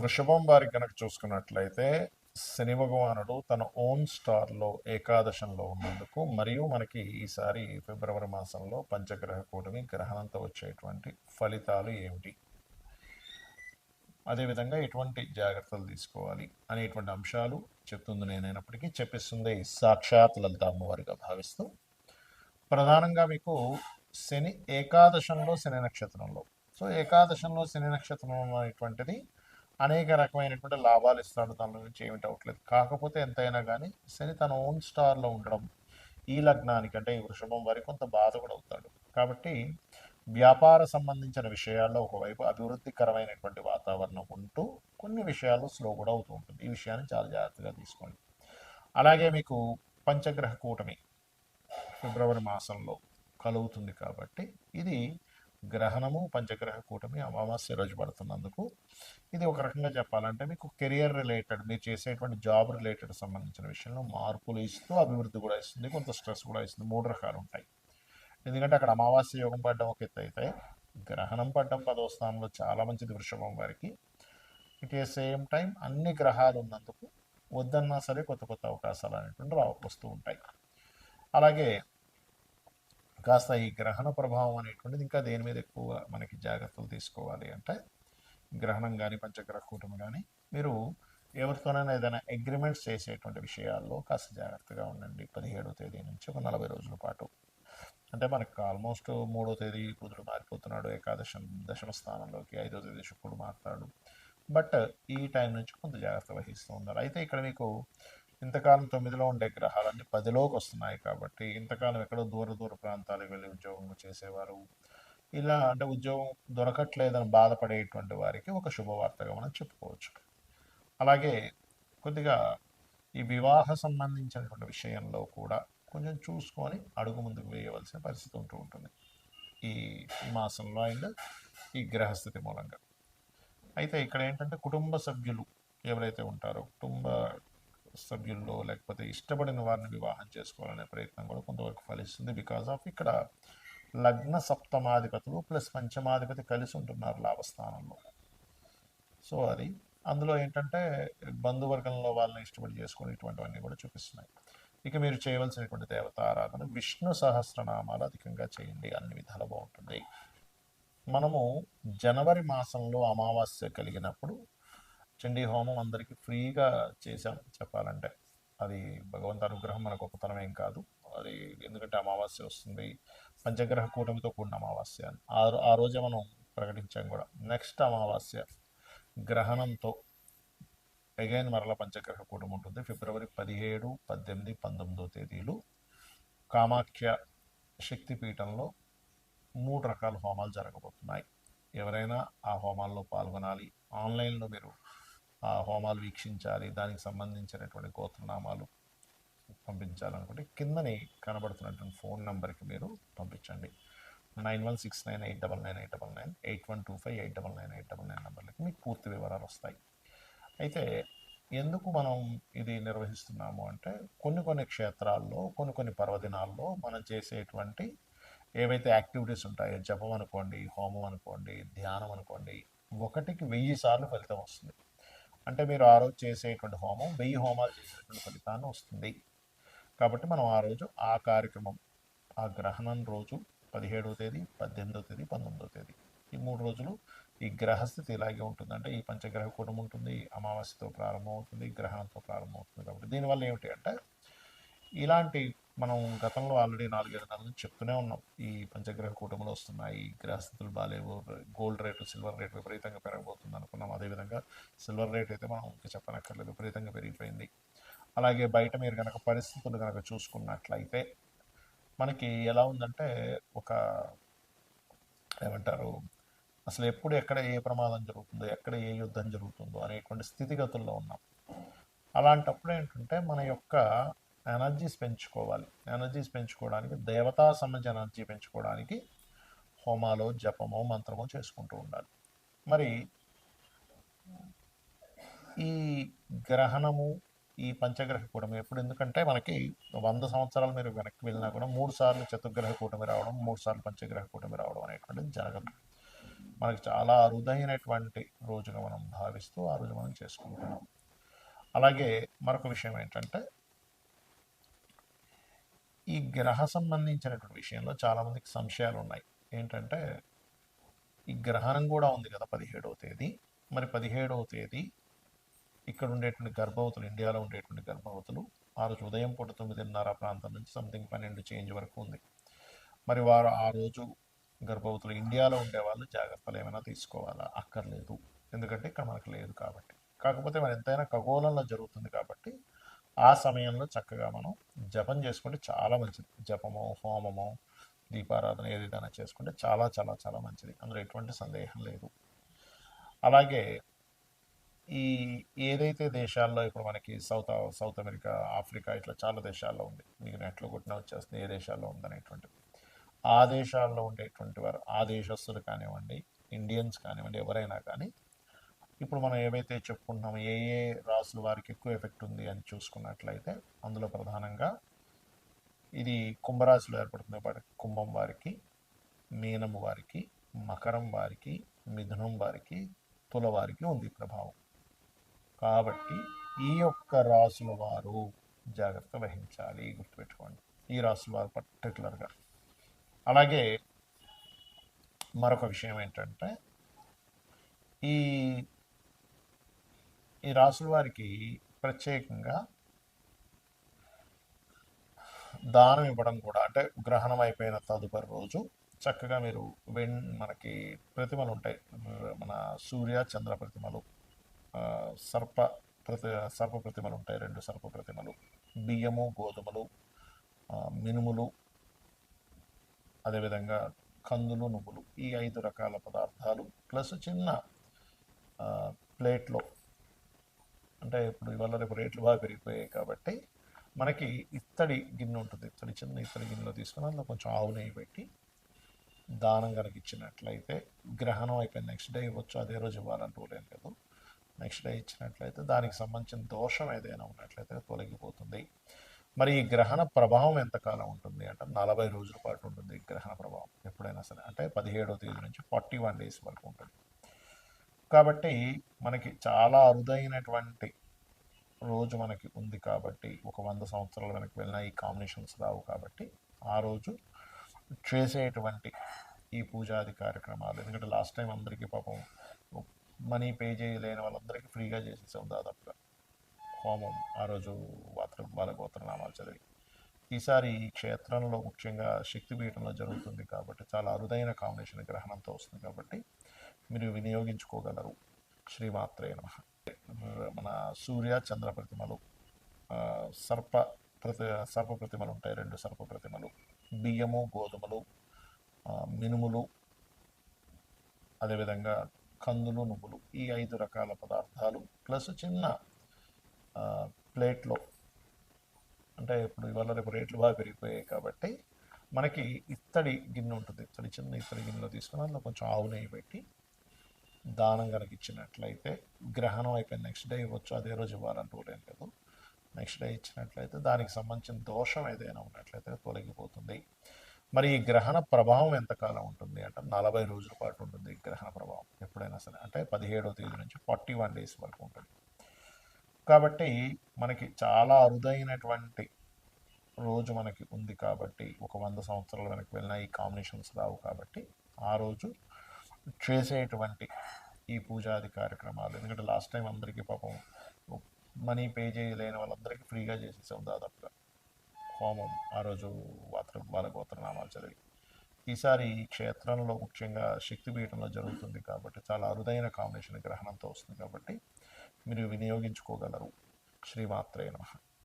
వృషభం వారి కనుక చూసుకున్నట్లయితే శని భగవానుడు తన ఓన్ స్టార్లో ఏకాదశంలో ఉన్నందుకు మరియు మనకి ఈసారి ఫిబ్రవరి మాసంలో పంచగ్రహ కూటమి గ్రహణంతో వచ్చేటువంటి ఫలితాలు ఏమిటి, అదేవిధంగా ఎటువంటి జాగ్రత్తలు తీసుకోవాలి అనేటువంటి అంశాలు చెప్తుంది నేనైనప్పటికీ చెప్పిస్తుంది సాక్షాత్ లలిత అమ్మవారిగా భావిస్తూ, ప్రధానంగా మీకు శని ఏకాదశంలో శని నక్షత్రంలో, సో ఏకాదశంలో శని నక్షత్రం అనేటువంటిది అనేక రకమైనటువంటి లాభాలు ఇస్తాడు, దాని నుంచి ఏమిటి అవట్లేదు. కాకపోతే ఎంతైనా కానీ శని తన ఓన్ స్టార్లో ఉండడం ఈ లగ్నానికి అంటే ఈ వృషభం వారికి కొంత బాధ కూడా అవుతాడు. కాబట్టి వ్యాపార సంబంధించిన విషయాల్లో ఒకవైపు అభివృద్ధికరమైనటువంటి వాతావరణం ఉంటూ కొన్ని విషయాలు స్లో కూడా అవుతూ ఉంటుంది. ఈ విషయాన్ని చాలా జాగ్రత్తగా తీసుకోండి. అలాగే మీకు పంచగ్రహ కూటమి ఫిబ్రవరి మాసంలో కలుగుతుంది కాబట్టి ఇది గ్రహణము పంచగ్రహ కూటమి అమావాస్య రోజు పడుతున్నందుకు ఇది ఒక రకంగా చెప్పాలంటే మీకు కెరియర్ రిలేటెడ్, మీరు చేసేటువంటి జాబ్ రిలేటెడ్ సంబంధించిన విషయంలో మార్పులు ఇస్తూ అభివృద్ధి కూడా ఇస్తుంది, కొంత స్ట్రెస్ కూడా ఇస్తుంది. మూడు రకాలు ఉంటాయి. ఎందుకంటే అక్కడ అమావాస్య యోగం పడడం ఒక ఎత్తు అయితే, గ్రహణం పడడం 10వ స్థానంలో చాలా మంచిది వృషభం వారికి. ఇట్ ఏ సేమ్ టైం అన్ని గ్రహాలు ఉన్నందుకు వద్దన్నా సరే కొత్త కొత్త అవకాశాలు అనేటువంటి వస్తూ ఉంటాయి. అలాగే కాస్త ఈ గ్రహణ ప్రభావం అనేటువంటిది ఇంకా దేని మీద ఎక్కువ మనకి జాగ్రత్తలు తీసుకోవాలి అంటే, గ్రహణం కానీ పంచగ్రహ కూటమి కానీ మీరు ఎవరితోనైనా ఏదైనా అగ్రిమెంట్స్ చేసేటువంటి విషయాల్లో కాస్త జాగ్రత్తగా ఉండండి. 17వ తేదీ నుంచి ఒక 40 రోజుల పాటు. అంటే మనకు ఆల్మోస్ట్ 3వ తేదీ బుధుడు మారిపోతున్నాడు దశమ స్థానంలోకి, 5వ తేదీ శుక్రుడు మారుతాడు. బట్ ఈ టైం నుంచి కొంత జాగ్రత్త వహిస్తూ ఉండాలి. అయితే ఇక్కడ మీకు ఇంతకాలం 9లో ఉండే గ్రహాలన్నీ 10లోకి వస్తున్నాయి కాబట్టి, ఇంతకాలం ఎక్కడో దూర దూర ప్రాంతాలకు వెళ్ళి ఉద్యోగం చేసేవారు, ఇలా అంటే ఉద్యోగం దొరకట్లేదని బాధపడేటువంటి వారికి ఒక శుభవార్తగా మనం చెప్పుకోవచ్చు. అలాగే కొద్దిగా ఈ వివాహ సంబంధించినటువంటి విషయంలో కూడా కొంచెం చూసుకొని అడుగు ముందుకు వేయవలసిన పరిస్థితి ఉంటూ ఉంటుంది ఈ మాసంలో అండ్ ఈ గ్రహస్థితి మూలంగా. అయితే ఇక్కడ ఏంటంటే కుటుంబ సభ్యులు ఎవరైతే ఉంటారో, కుటుంబ సభ్యుల్లో లేకపోతే ఇష్టపడిన వారిని వివాహం చేసుకోవాలనే ప్రయత్నం కూడా కొంతవరకు ఫలిస్తుంది. బికాజ్ ఆఫ్ ఇక్కడ లగ్న సప్తమాధిపతులు ప్లస్ పంచమాధిపతి కలిసి ఉంటున్నారు లాభస్థానంలో. సో అది అందులో ఏంటంటే బంధువర్గంలో వాళ్ళని ఇష్టపడి చేసుకుని ఇటువంటివన్నీ కూడా చూపిస్తున్నాయి. ఇక మీరు చేయవలసినటువంటి దేవత ఆరాధన విష్ణు సహస్రనామాలు అధికంగా చేయండి, అన్ని విధాలు బాగుంటుంది. మనము జనవరి మాసంలో అమావాస్య కలిగినప్పుడు చండీ హోమం అందరికీ ఫ్రీగా చేశాం చెప్పాలంటే. అది భగవంతు అనుగ్రహం, మన గొప్పతనం ఏం కాదు అది. ఎందుకంటే అమావాస్య వస్తుంది, పంచగ్రహ కూటమితో కూడిన అమావాస్య అని ఆ రోజే మనం ప్రకటించాం కూడా. నెక్స్ట్ అమావాస్య గ్రహణంతో అగైన్ మరల పంచగ్రహ కూటమి ఉంటుంది. ఫిబ్రవరి 17, 18, 19వ తేదీలు కామాఖ్య శక్తిపీఠంలో 3 రకాల హోమాలు జరగబోతున్నాయి. ఎవరైనా ఆ హోమాల్లో పాల్గొనాలి, ఆన్లైన్లో మీరు ఆ హోమాలు వీక్షించాలి, దానికి సంబంధించినటువంటి గోత్రనామాలు పంపించాలనుకుంటే కిందని కనబడుతున్నటువంటి ఫోన్ నెంబర్కి మీరు పంపించండి. 9169899899 8125899899 నెంబర్లకి మీకు పూర్తి వివరాలు వస్తాయి. అయితే ఎందుకు మనం ఇది నిర్వహిస్తున్నాము అంటే, కొన్ని క్షేత్రాల్లో కొన్ని పర్వదినాల్లో మనం చేసేటువంటి ఏవైతే యాక్టివిటీస్ ఉంటాయో, జపం అనుకోండి, హోమం అనుకోండి, ధ్యానం అనుకోండి, 1కి 1000 సార్లు ఫలితం వస్తుంది. అంటే మీరు ఆ రోజు చేసేటువంటి హోమం 1000 హోమాలు చేసేటువంటి ఫలితాన్ని వస్తుంది. కాబట్టి మనం ఆ రోజు ఆ కార్యక్రమం, ఆ గ్రహణం రోజు 17వ తేదీ, 18వ తేదీ, 19వ తేదీ ఈ 3 రోజులు ఈ గ్రహస్థితి ఇలాగే ఉంటుంది. అంటే ఈ పంచగ్రహ కూటమి ఉంటుంది, అమావాస్యతో ప్రారంభమవుతుంది, గ్రహణంతో ప్రారంభమవుతుంది. కాబట్టి దీనివల్ల ఏమిటి అంటే, ఇలాంటి మనం గతంలో ఆల్రెడీ 4-5 నెలల నుంచి చెప్తూనే ఉన్నాం, ఈ పంచగ్రహ కూటములు వస్తున్నాయి, గ్రహస్థితులు బాగాలేవు, గోల్డ్ రేటు సిల్వర్ రేటు విపరీతంగా పెరగబోతుంది అనుకున్నాం. అదేవిధంగా సిల్వర్ రేట్ అయితే మనం ఇంకా చెప్పనక్కర్లేదు, విపరీతంగా పెరిగిపోయింది. అలాగే బయట మీరు కనుక పరిస్థితులు కనుక చూసుకున్నట్లయితే మనకి ఎలా ఉందంటే, ఒక ఏమంటారు, అసలు ఎప్పుడు ఎక్కడ ఏ ప్రమాదం జరుగుతుందో, ఎక్కడ ఏ యుద్ధం జరుగుతుందో అనేటువంటి స్థితిగతుల్లో ఉన్నాం. అలాంటప్పుడు ఏంటంటే మన యొక్క ఎనర్జీస్ పెంచుకోవాలి. ఎనర్జీస్ పెంచుకోవడానికి, దేవతా సంబంధించిన ఎనర్జీ పెంచుకోవడానికి హోమాలో జపమో మంత్రమో చేసుకుంటూ ఉండాలి. మరి ఈ గ్రహణము, ఈ పంచగ్రహ కూటమి ఎప్పుడు, ఎందుకంటే మనకి 100 సంవత్సరాలు మీరు వెనక్కి వెళ్ళినా కూడా 3 సార్లు చతుర్గ్రహ కూటమి రావడం, 3 సార్లు పంచగ్రహ కూటమి రావడం అనేటువంటిది జరగదు. మనకి చాలా అరుదైనటువంటి రోజుగా మనం భావిస్తూ ఆ రోజు మనం చేసుకుంటున్నాం. అలాగే మరొక విషయం ఏంటంటే ఈ గ్రహ సంబంధించినటువంటి విషయంలో చాలామందికి సంశయాలు ఉన్నాయి. ఏంటంటే ఈ గ్రహణం కూడా ఉంది కదా 17వ తేదీ. మరి 17వ తేదీ ఇక్కడ ఉండేటువంటి గర్భవతులు, ఇండియాలో ఉండేటువంటి గర్భవతులు ఆ రోజు ఉదయం పూట 9:30 ప్రాంతం నుంచి సంథింగ్ 12 చేంజ్ వరకు ఉంది. మరి వారు ఆ రోజు గర్భవతులు ఇండియాలో ఉండేవాళ్ళు జాగ్రత్తలు ఏమైనా తీసుకోవాలా? అక్కర్లేదు. ఎందుకంటే ఇక్కడ మనకు లేదు కాబట్టి. కాకపోతే మరి ఎంతైనా ఖగోళంలో జరుగుతుంది కాబట్టి ఆ సమయంలో చక్కగా మనం జపం చేసుకుంటే చాలా మంచిది. జపమో, హోమమో, దీపారాధన ఏదైనా చేసుకుంటే చాలా చాలా చాలా మంచిది. అందులో ఎటువంటి సందేహం లేదు. అలాగే ఈ ఏదైతే దేశాల్లో ఇప్పుడు మనకి సౌత్ అమెరికా, ఆఫ్రికా ఇట్లా చాలా దేశాల్లో ఉంది. మీకు నెట్లో కొట్టినా వచ్చేస్తుంది ఏ దేశాల్లో ఉందనేటువంటిది. ఆ దేశాల్లో ఉండేటువంటి వారు, ఆ దేశస్తులు కానివ్వండి, ఇండియన్స్ కానివ్వండి, ఎవరైనా కానీ ఇప్పుడు మనం ఏవైతే చెప్పుకుంటున్నామో ఏ ఏ రాసుల వారికి ఎక్కువ ఎఫెక్ట్ ఉంది అని చూసుకున్నట్లయితే అందులో ప్రధానంగా ఇది కుంభరాశిలో ఏర్పడుతుంది కాబట్టి కుంభం వారికి, మీనం వారికి, మకరం వారికి, మిథునం వారికి, తుల వారికి ఉంది ప్రభావం. కాబట్టి ఈ యొక్క రాసుల వారు జాగ్రత్త వహించాలి, గుర్తుపెట్టుకోండి. ఈ రాసుల వారు పర్టికులర్గా. అలాగే మరొక విషయం ఏంటంటే ఈ ఈ రాసుల వారికి ప్రత్యేకంగా దానం ఇవ్వడం కూడా, అంటే గ్రహణం అయిపోయిన తదుపరి రోజు చక్కగా మీరు మనకి ప్రతిమలు ఉంటాయి, మన సూర్య చంద్ర ప్రతిమలు, సర్ప సర్ప ప్రతిమలు ఉంటాయి, 2 సర్ప ప్రతిమలు, బియ్యము, గోధుమలు, మినుములు, అదేవిధంగా కందులు, నువ్వులు, ఈ 5 రకాల పదార్థాలు ప్లస్ చిన్న ప్లేట్లో, అంటే ఇప్పుడు ఇవాళ రేపు రేట్లు బాగా పెరిగిపోయాయి కాబట్టి మనకి ఇత్తడి గిన్నె ఉంటుంది, చిన్న ఇత్తడి గిన్నెలో తీసుకుని అందులో కొంచెం ఆవు నెయ్యి పెట్టి దానం కనుక ఇచ్చినట్లయితే గ్రహణం అయిపోయిన నెక్స్ట్ డే ఇవ్వచ్చు, అదే రోజు ఇవ్వాలని రూల్ ఏం లేదు. నెక్స్ట్ డే ఇచ్చినట్లయితే దానికి సంబంధించిన దోషం ఏదైనా ఉన్నట్లయితే తొలగిపోతుంది. మరి ఈ గ్రహణ ప్రభావం ఎంతకాలం ఉంటుంది అంటే 40 రోజుల పాటు ఉంటుంది ఈ గ్రహణ ప్రభావం ఎప్పుడైనా సరే. అంటే 17వ తేదీ నుంచి 41 డేస్ వరకు ఉంటుంది. కాబట్టి మనకి చాలా అరుదైనటువంటి రోజు మనకి ఉంది కాబట్టి, ఒక 100 సంవత్సరాల వెనక్కి వెళ్ళినా ఈ కాంబినేషన్స్ రావు కాబట్టి ఆ రోజు చేసేటువంటి ఈ పూజాది కార్యక్రమాలు, ఎందుకంటే లాస్ట్ టైం అందరికీ పాపం మనీ పే చేయలేని వాళ్ళందరికీ ఫ్రీగా చేసేసాం దాదాపుగా హోమం ఆ రోజు వాళ్ళ గోత్రనామాలు చదివి. ఈసారి ఈ క్షేత్రంలో ముఖ్యంగా శక్తిపీఠంలో జరుగుతుంది కాబట్టి చాలా అరుదైన కాంబినేషన్ గ్రహణంతో వస్తుంది కాబట్టి మీరు వినియోగించుకోగలరు. శ్రీమాత్రే నమః. మన సూర్య చంద్ర ప్రతిమలు, సర్ప సర్ప ప్రతిమలు ఉంటాయి, 2 సర్ప ప్రతిమలు, బియ్యము, గోధుమలు, మినుములు, అదేవిధంగా కందులు, నువ్వులు, ఈ 5 రకాల పదార్థాలు ప్లస్ చిన్న ప్లేట్లో, అంటే ఇప్పుడు ఇవాళ రేపు రేట్లు బాగా పెరిగిపోయాయి కాబట్టి మనకి ఇత్తడి గిన్నె ఉంటుంది, చిన్న ఇత్తడి గిన్నెలో తీసుకుని అందులో కొంచెం ఆవు నెయ్యి పెట్టి దానం కనుక ఇచ్చినట్లయితే గ్రహణం అయిపోయిన నెక్స్ట్ డే ఇవ్వచ్చు, అదే రోజు ఇవ్వాలని రూల్ ఏం లేదు. నెక్స్ట్ డే ఇచ్చినట్లయితే దానికి సంబంధించిన దోషం ఏదైనా ఉన్నట్లయితే తొలగిపోతుంది. మరి ఈ గ్రహణ ప్రభావం ఎంతకాలం ఉంటుంది అంటే 40 రోజుల పాటు ఉంటుంది ఈ గ్రహణ ప్రభావం ఎప్పుడైనా సరే. అంటే 17వ తేదీ నుంచి 41 డేస్ వరకు ఉంటుంది. కాబట్టి మనకి చాలా అరుదైనటువంటి రోజు మనకి ఉంది కాబట్టి, ఒక 100 సంవత్సరాల వెనక్కి వెళ్ళినా ఈ కాంబినేషన్స్ రావు కాబట్టి ఆ రోజు చేసేటువంటి ఈ పూజాది కార్యక్రమాలు, ఎందుకంటే లాస్ట్ టైం అందరికీ పాపం మనీ పే చేయలేని వాళ్ళందరికీ ఫ్రీగా చేసేసాం దాదాపుగా హోమం ఆ రోజు వాళ్ళ గోత్రనామాలు చదివి. ఈసారి ఈ క్షేత్రంలో ముఖ్యంగా శక్తిపీఠంలో జరుగుతుంది కాబట్టి చాలా అరుదైన కాంబినేషన్ గ్రహణంతో వస్తుంది కాబట్టి మీరు వినియోగించుకోగలరు. శ్రీమాత్రే నమః.